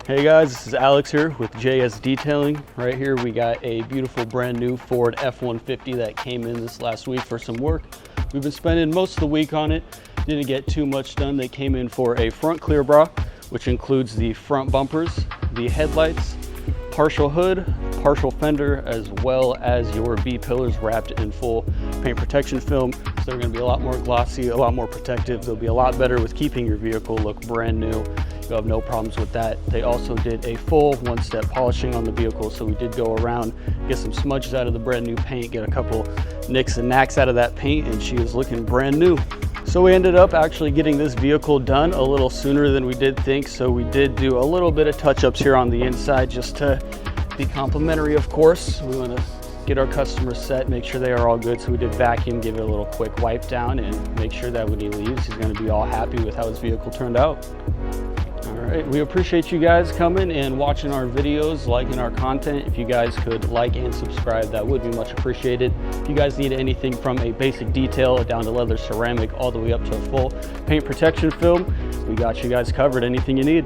Hey guys, this is Alex here with JS Detailing. Right here we got a beautiful brand new Ford F150 that came in this last week for some work. We've been spending most of the week on it. Didn't get too much done. They came in for a front clear bra, which includes the front bumpers, the headlights, partial hood, partial fender, as well as your B-pillars wrapped in full paint protection film. So they're going to be a lot more glossy, a lot more protective. They'll be a lot better with keeping your vehicle look brand new. You'll have no problems with that. They also did a full one-step polishing on the vehicle, so we did go around, get some smudges out of the brand new paint, get a couple nicks and knacks out of that paint, and she is looking brand new. So we ended up actually getting this vehicle done a little sooner than we did think. So we did do a little bit of touch-ups here on the inside just to be complimentary, of course. We want to get our customers set, make sure they are all good. So we did vacuum, give it a little quick wipe down, and make sure that when he leaves, he's going to be all happy with how his vehicle turned out. All right, we appreciate you guys coming and watching our videos, liking our content. If you guys could like and subscribe, that would be much appreciated. If you guys need anything from a basic detail down to leather ceramic all the way up to a full paint protection film, we got you guys covered. Anything you need.